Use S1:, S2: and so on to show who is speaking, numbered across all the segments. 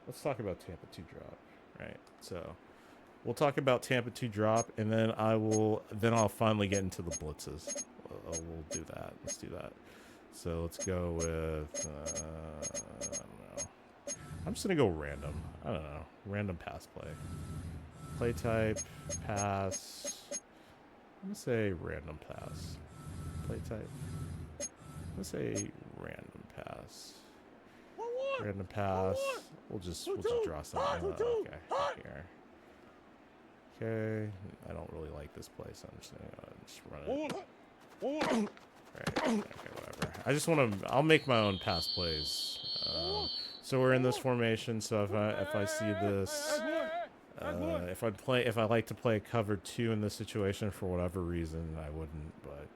S1: let's talk about Tampa 2 drop, right? So we'll talk about Tampa 2 drop, and then I'll finally get into the blitzes. We'll do that. Let's do that. So let's go with I don't know. I'm just gonna go random. I don't know. Random pass play. Play type pass. I'm gonna say random pass. Play type. I'm gonna say random pass. Random pass. We'll just draw something. Okay, here. Okay, I don't really like this play, so I'm just gonna just run it. Right. Okay, whatever. I just want to. I'll make my own pass plays. So we're in this formation. So if I see this, if I like to play cover 2 in this situation for whatever reason, I wouldn't. But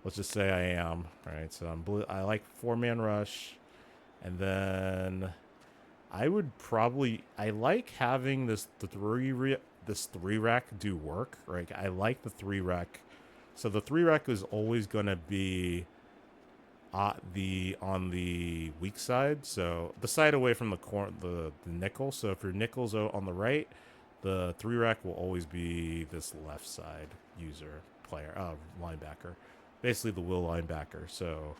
S1: let's just say I am. Right. So I like 4-man rush, and then I would probably. I like having this this 3-rack do work. Right. I like the 3-rack. So the 3-rack is always going to be on the weak side, so the side away from the nickel. So if your nickel's on the right, the 3-rack will always be this left side linebacker, basically the will linebacker. So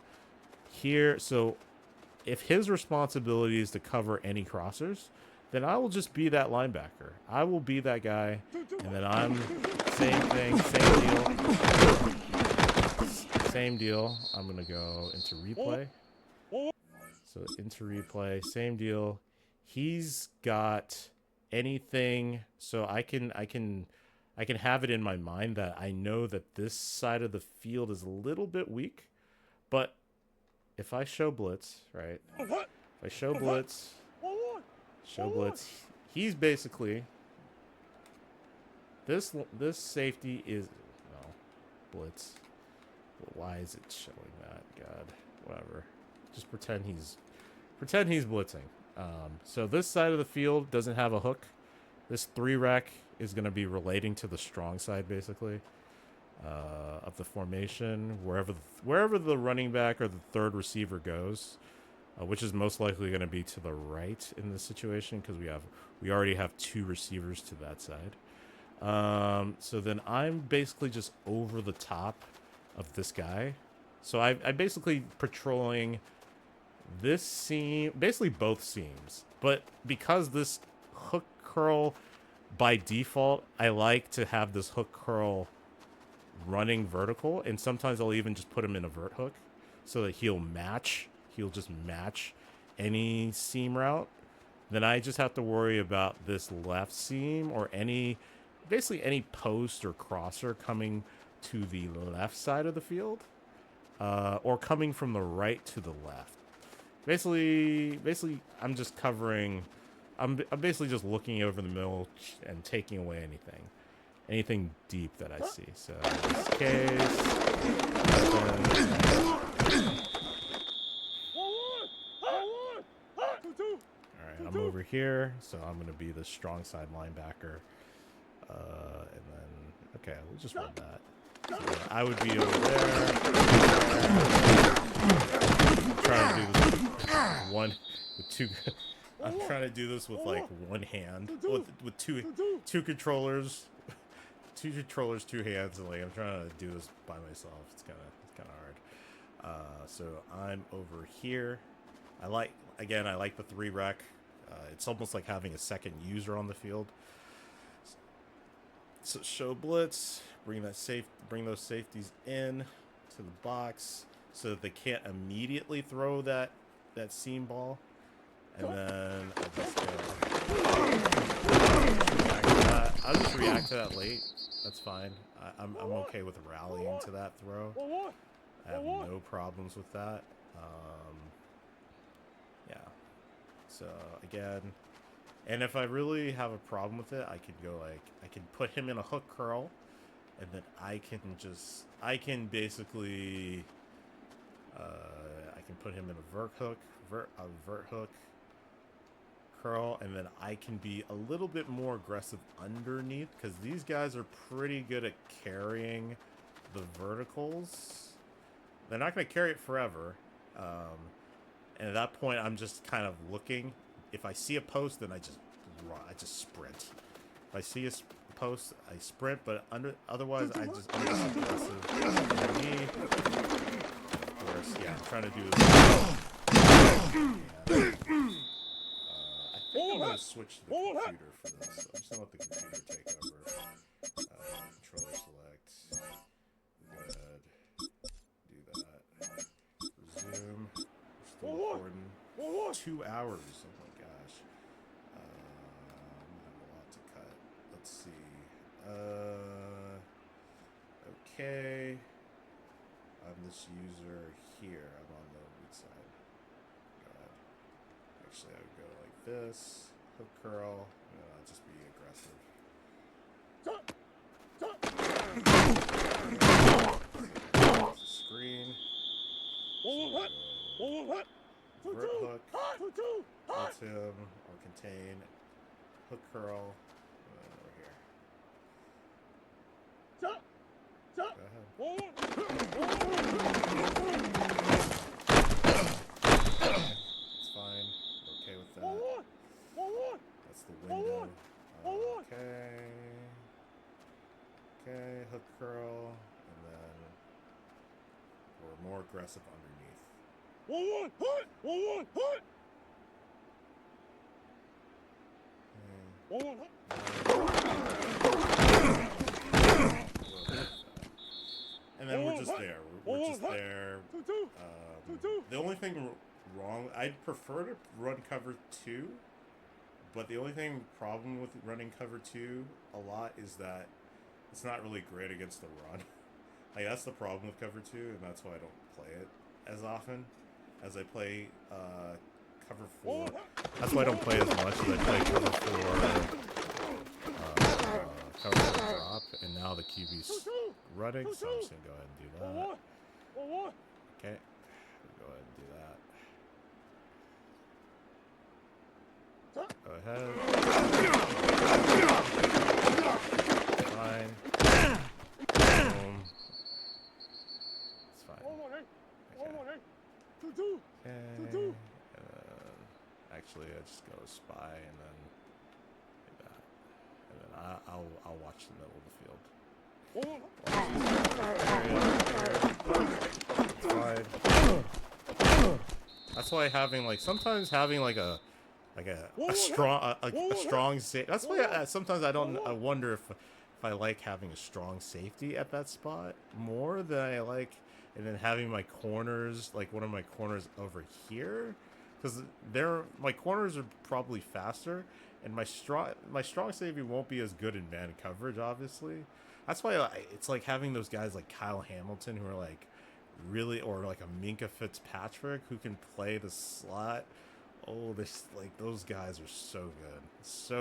S1: if his responsibility is to cover any crossers, then I will just be that linebacker. I will be that guy, and then I'm same thing, same deal. I'm gonna go into replay. So into replay, same deal. He's got anything, so I can have it in my mind that I know that this side of the field is a little bit weak, but if I show blitz, right? If I show blitz, he's basically this safety is blitz. Why is it showing that? God, whatever. Just pretend he's blitzing. So this side of the field doesn't have a hook. This 3-rack is going to be relating to the strong side, basically, of the formation. Wherever the running back or the third receiver goes, which is most likely going to be to the right in this situation because we already have 2 receivers to that side. So then I'm basically just over the top of this guy. So I basically patrolling this seam, basically both seams. But because this hook curl, by default, I like to have this hook curl running vertical, and sometimes I'll even just put him in a vert hook so that he'll just match any seam route. Then I just have to worry about this left seam or basically any post or crosser coming to the left side of the field, or coming from the right to the left. Basically, I'm just covering. I'm basically just looking over the middle and taking away anything deep that I see. So in this case, all right, I'm over here, so I'm gonna be the strong side linebacker, and then okay, we'll just run that. So I would be over there. Trying to do this with one with two. I'm trying to do this with like one hand with two controllers, 2 hands, and like I'm trying to do this by myself. It's kind of hard. So I'm over here. I like the 3-rack. It's almost like having a second user on the field. So show blitz, bring those safeties in to the box so that they can't immediately throw that seam ball, and then I'll just react to that late. That's fine. I'm okay with rallying to that throw. I have no problems with that. Yeah. So again, and if I really have a problem with it, I can put him in a hook curl, and then I can basically I can put him in a vert hook curl, and then I can be a little bit more aggressive underneath because these guys are pretty good at carrying the verticals. They're not going to carry it forever. And at that point, I'm just kind of looking, if I see a post, then I just run. I just sprint. If I see a post, I sprint. But otherwise, I'm just aggressive. Me, of course, yeah. I'm trying to do this. I think I'm gonna switch to the computer for this. So I'm just gonna let the computer take over. Controller select. Good. Do that. Resume. We're still recording. 2 hours. Oh my gosh. I'm gonna have a lot to cut. Let's see. Okay. I'm this user here. I'm on the weak side. God. Actually, I would go like this. Hook curl. I'll just be aggressive. Screen. Vert hook. Ult him or contain. Hook curl. And then over here. Go ahead. It's fine. Okay with that. That's the window. Okay. Okay, hook curl, and then we're more aggressive underneath. And then we're just there. We're just there. The only thing wrong, I'd prefer to run cover 2, but the only problem with running cover 2 a lot is that it's not really great against the run. Like, that's the problem with cover 2, and that's why I don't play it as often as I play cover 4. That's why I don't play as much as I play cover 4 drop, and now the QB's running, so I'm just gonna go ahead and do that. Okay, go ahead and do that. Go ahead. Fine. Boom. It's fine. Okay. Actually, I just go spy and then do that, and then I'll watch the middle of the field. That's why sometimes having like a strong safety. That's why sometimes I wonder if I like having a strong safety at that spot more than I like, and then having my corners, like one of my corners over here, because my corners are probably faster, and my strong safety won't be as good in man coverage, obviously. That's why it's like having those guys like Kyle Hamilton who are like really, or like a Minka Fitzpatrick who can play the slot. Oh, those guys are so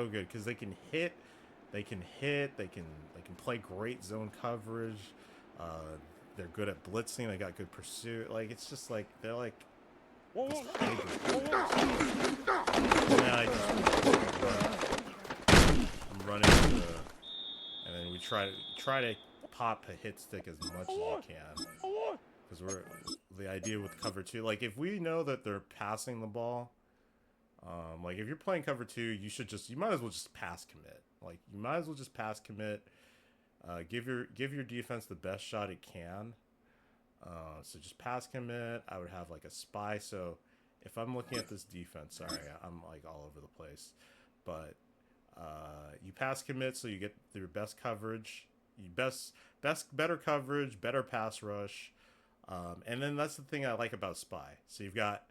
S1: good because they can hit, they can play great zone coverage. They're good at blitzing. They got good pursuit. Like, it's just like they're like. And I'm running and then we try to pop a hit stick as much as we can, because the idea with cover 2, like if we know that they're passing the ball. Like if you're playing cover 2, you might as well just pass commit. Like you might as well just pass commit. Give your defense the best shot it can. So just pass commit. I would have like a spy. So if I'm looking at this defense, sorry, I'm like all over the place, but you pass commit so you get your best coverage, better coverage, better pass rush, and then that's the thing I like about spy. So you have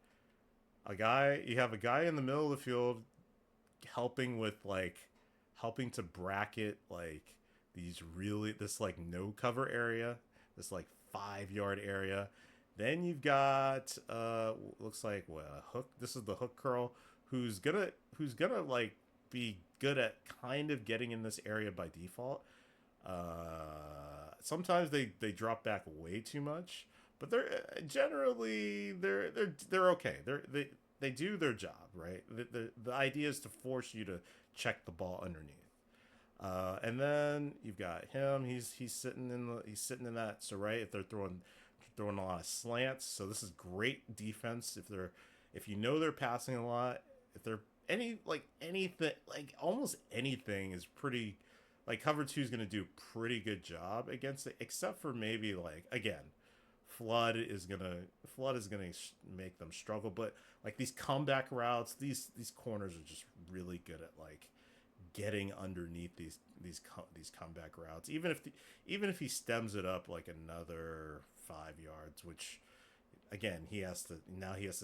S1: a guy in the middle of the field helping to bracket like this like no cover area, this like 5-yard area. Then you've got looks like a hook. This is the hook curl who's gonna like be good at kind of getting in this area by default. Sometimes they drop back way too much, but they're generally they're okay. They do their job, right? The idea is to force you to check the ball underneath. And then you've got him. He's sitting in that. So right, if they're throwing a lot of slants, so this is great defense. If you know they're passing a lot, anything, like almost anything is pretty, like cover two is going to do a pretty good job against it, except for maybe like again, flood is gonna make them struggle. But like these comeback routes, these corners are just really good at like getting underneath these comeback routes. Even if he stems it up like another 5 yards, which again he has to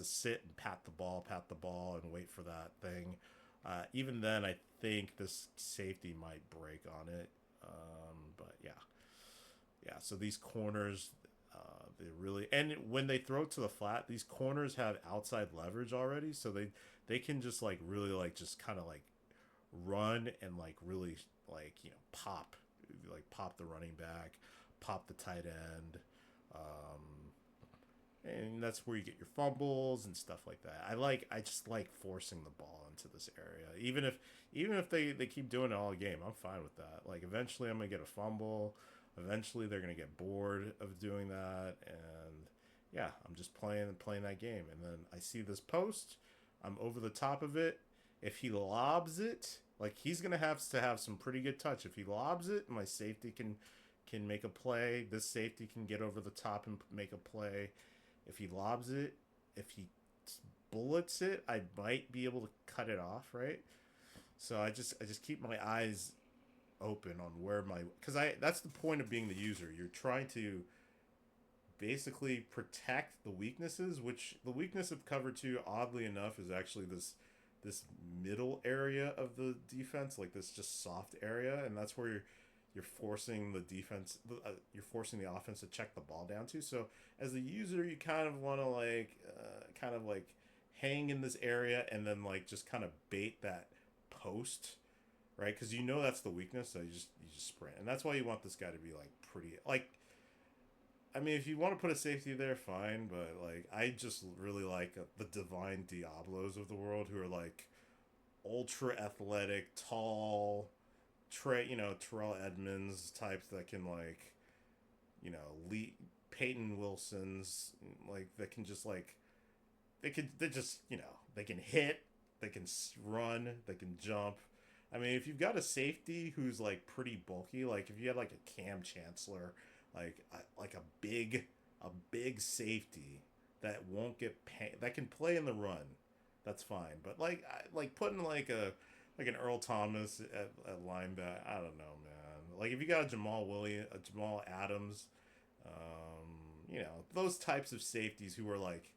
S1: sit and pat the ball and wait for that thing. Even then, I think this safety might break on it. But yeah. So these corners, they really, and when they throw it to the flat, these corners have outside leverage already, so they can just like really like just kind of like run and like really like pop the running back, pop the tight end, and that's where you get your fumbles and stuff like that. I just like forcing the ball into this area, even if they keep doing it all game, I'm fine with that. Like eventually I'm gonna get a fumble, eventually they're gonna get bored of doing that, and yeah, I'm just playing that game, and then I see this post, I'm over the top of it. If he lobs it, like he's gonna have to have some pretty good touch. If he lobs it, my safety can make a play. This safety can get over the top and make a play. If he lobs it, if he bullets it, I might be able to cut it off, right? So I just keep my eyes open on where because that's the point of being the user. You're trying to basically protect the weaknesses, which the weakness of cover two, oddly enough, is actually this middle area of the defense, like this just soft area, and that's where you're forcing the defense, you're forcing the offense to check the ball down to. So as a user, you kind of want to kind of hang in this area and then like just kind of bait that post, right? Because you know that's the weakness, so you just sprint, and that's why you want this guy to be like pretty like. I mean, if you want to put a safety there, fine, but like I just really like the Divine Diablos of the world, who are like ultra athletic, tall, Terrell Edmonds types that can like, Peyton Wilson's, like that can just like they can hit, they can run, they can jump. I mean, if you've got a safety who's like pretty bulky, like if you had like a Cam Chancellor, like a big safety that won't get that can play in the run, that's fine. But like putting like an Earl Thomas at linebacker, I don't know, man. Like if you got a Jamal Adams, those types of safeties who are like,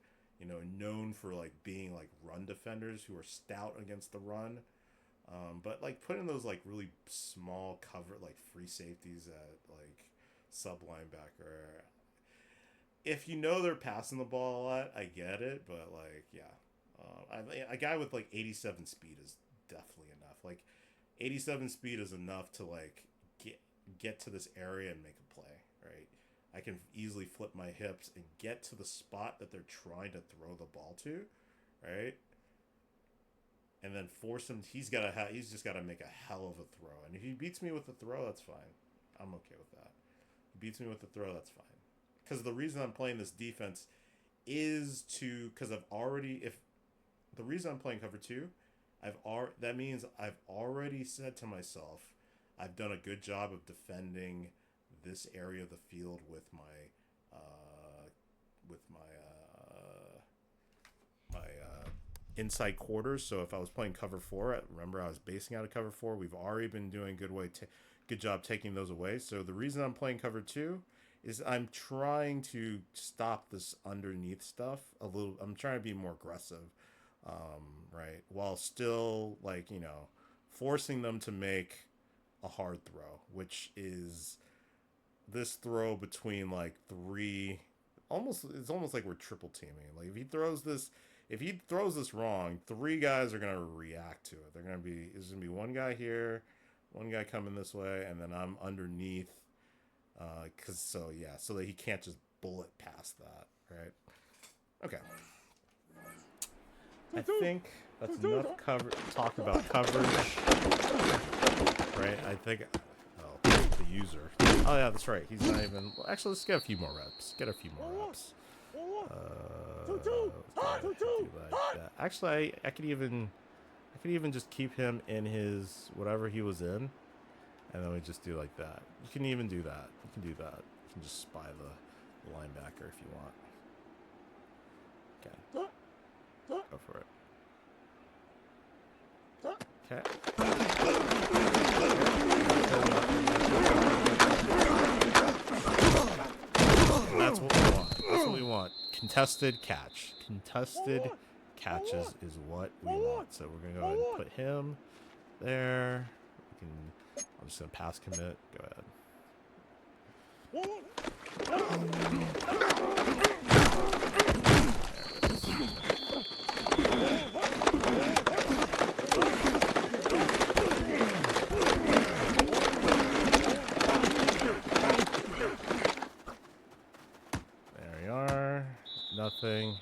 S1: known for like being like run defenders, who are stout against the run. But like putting those like really small cover like free safeties at like sub linebacker, if they're passing the ball a lot, I get it, but like a guy with like 87 speed is definitely enough. Like 87 speed is enough to like get to this area and make a play, right? I can easily flip my hips and get to the spot that they're trying to throw the ball to, right? And then force him. He's just got to make a hell of a throw. And if he beats me with the throw, that's fine. I'm okay with that. He beats me with the throw, that's fine. Because the reason I'm playing this defense is because the reason I'm playing cover two, that means I've already said to myself, I've done a good job of defending this area of the field with my inside quarters. So if I was playing cover four, remember I was basing out of cover four. We've already been doing good job taking those away. So the reason I'm playing cover two is I'm trying to stop this underneath stuff a little. I'm trying to be more aggressive, right, while still like forcing them to make a hard throw, which is this throw between like three. It's almost like we're triple teaming. Like if he throws this wrong, three guys are gonna react to it. There's gonna be one guy here, one guy coming this way, and then I'm underneath. So that he can't just bullet past that, right? Okay. I think that's enough talk about coverage, right? I think. Oh, the user. Oh yeah, that's right. He's not even. Well, actually, let's get a few more reps. Like that. Actually, I could even just keep him in his whatever he was in, and then we just do like that. You can even do that. You can do that. You can just spy the linebacker if you want. Okay. Go for it. Okay. That's what we want. That's what we want. Contested catch. Contested catches is what we want. So we're gonna go ahead and put him there. We can. I'm just gonna pass commit. Go ahead. There we are. Nothing.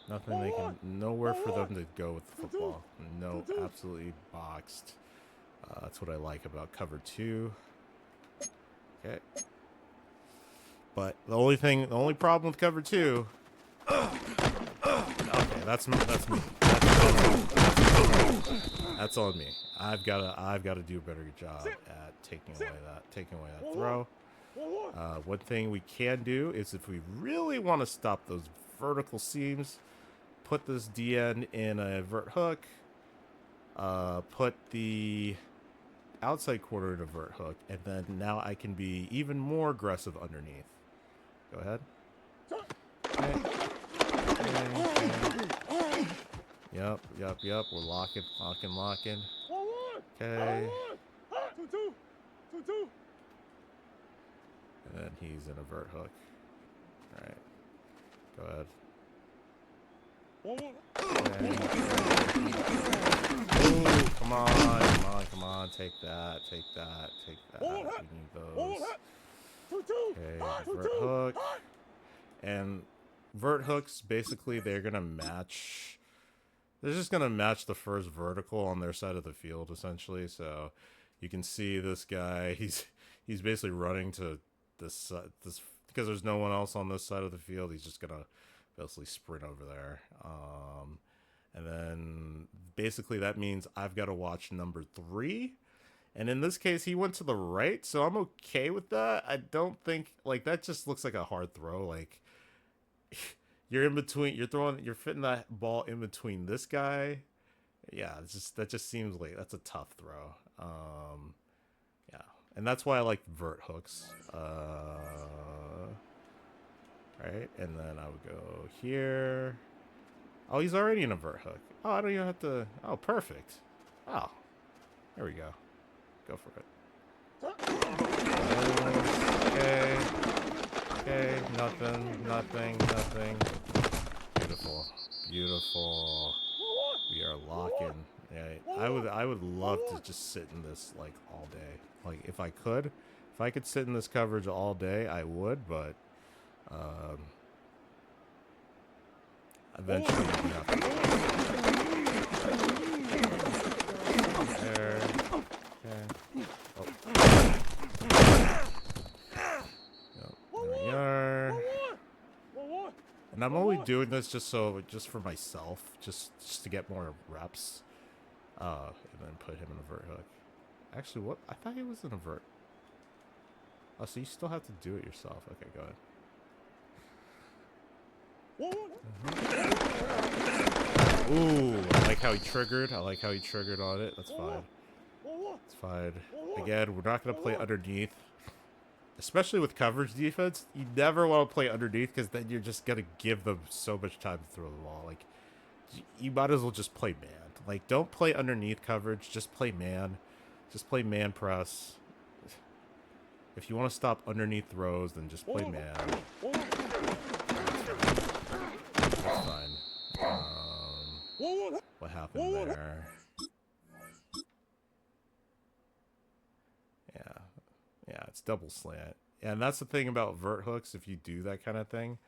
S1: Nothing they can. Nowhere for them to go with the football. No, absolutely boxed. That's what I like about cover 2. Okay. But the only problem with cover 2. Okay, that's me. That's on me. I've got to do a better job at taking away that throw. One thing we can do is if we really want to stop those vertical seams, put this DN in a vert hook. Put the outside quarter in a vert hook, and then now I can be even more aggressive underneath. Go ahead. Okay. Yep. We're locking. Okay. And then he's in a vert hook. Alright. Go ahead. Okay. Ooh, come on. Take that. We need those. Okay, vert hook. And vert hooks, basically, they're going to match. They're just going to match the first vertical on their side of the field, essentially. So you can see this guy, he's basically running to this because there's no one else on this side of the field. He's just going to basically sprint over there. And then basically that means I've got to watch number 3. And in this case, he went to the right, so I'm okay with that. I don't think, like, that just looks like a hard throw. Like, you're in between, you're fitting that ball in between this guy. Yeah, that just seems like that's a tough throw. Yeah, and that's why I like vert hooks. Right, and then I would go here. Oh, he's already in a vert hook. Oh, I don't even have to. Oh, perfect. Oh, there we go. Go for it. Okay. Nothing. Beautiful. We are locking. Yeah, I would love to just sit in this like all day. Like if I could sit in this coverage all day, I would. But eventually, nothing. There. Okay. Oh. Yep, there we are. And I'm only doing this just for myself, just to get more reps. And then put him in a vert hook. Actually, what? I thought he was in a vert. Oh, so you still have to do it yourself. Okay, go ahead. Ooh, I like how he triggered. On it. That's fine. It's fine. Again, we're not going to play underneath. Especially with coverage defense, you never want to play underneath because then you're just going to give them so much time to throw the ball. Like, you might as well just play man. Like, don't play underneath coverage. Just play man. Just play man press. If you want to stop underneath throws, then just play man. That's fine. What happened there? Yeah, it's double slant. And that's the thing about vert hooks, if you do that kind of thing.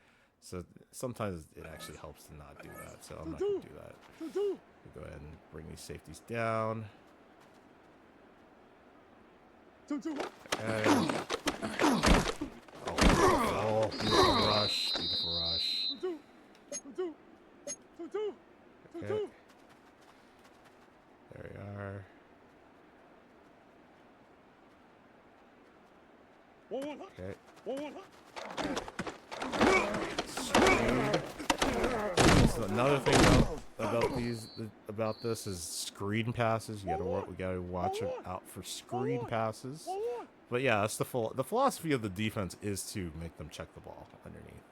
S1: So sometimes it actually helps to not do that. So I'm not going to do that. We'll go ahead and bring these safeties down. Okay. Oh, beautiful rush. Okay. Okay. Screen. So another thing about this is screen passes. We gotta watch out for screen passes. But yeah, that's the philosophy of the defense is to make them check the ball underneath.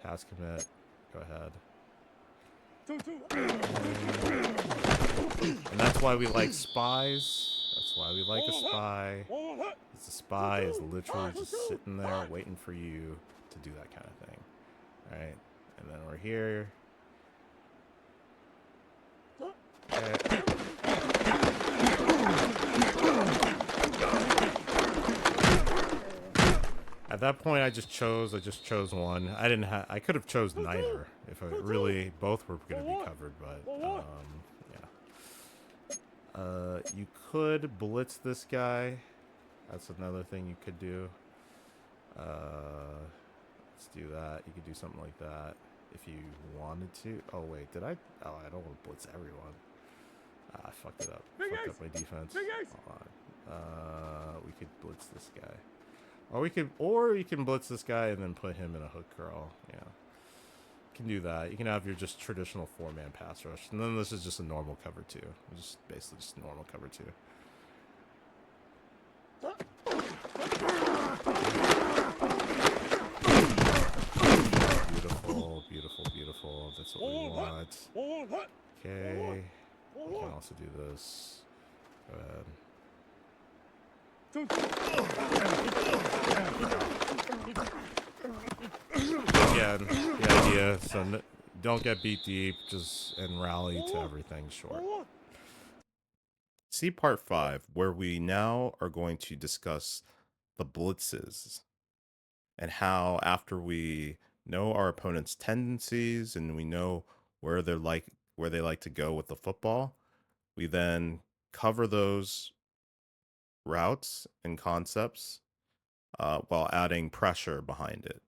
S1: Pass commit. Go ahead. And that's why we like spies. That's why we like a spy. The spy is literally just sitting there waiting for you to do that kind of thing. Alright. And then we're here. Okay. At that point, I just chose one. I could have chose neither if both were going to be covered, but yeah. You could blitz this guy. That's another thing you could do. Let's do that. You could do something like that if you wanted to. Oh wait, did I? Oh, I don't want to blitz everyone. I fucked it up. Fucked up my defense. Hold on. We could blitz this guy. Or you can blitz this guy and then put him in a hook curl. Yeah, you can do that. You can have your just traditional 4-man pass rush, and then this is just a normal cover 2. Just basically just normal cover 2. Beautiful, beautiful, beautiful. That's what we want. Okay. We can also do this. Go ahead. Again, the idea, so don't get beat deep, and rally to everything short. See part 5, where we now are going to discuss the blitzes and how after we know our opponent's tendencies and we know where they like to go with the football, we then cover those routes and concepts while adding pressure behind it.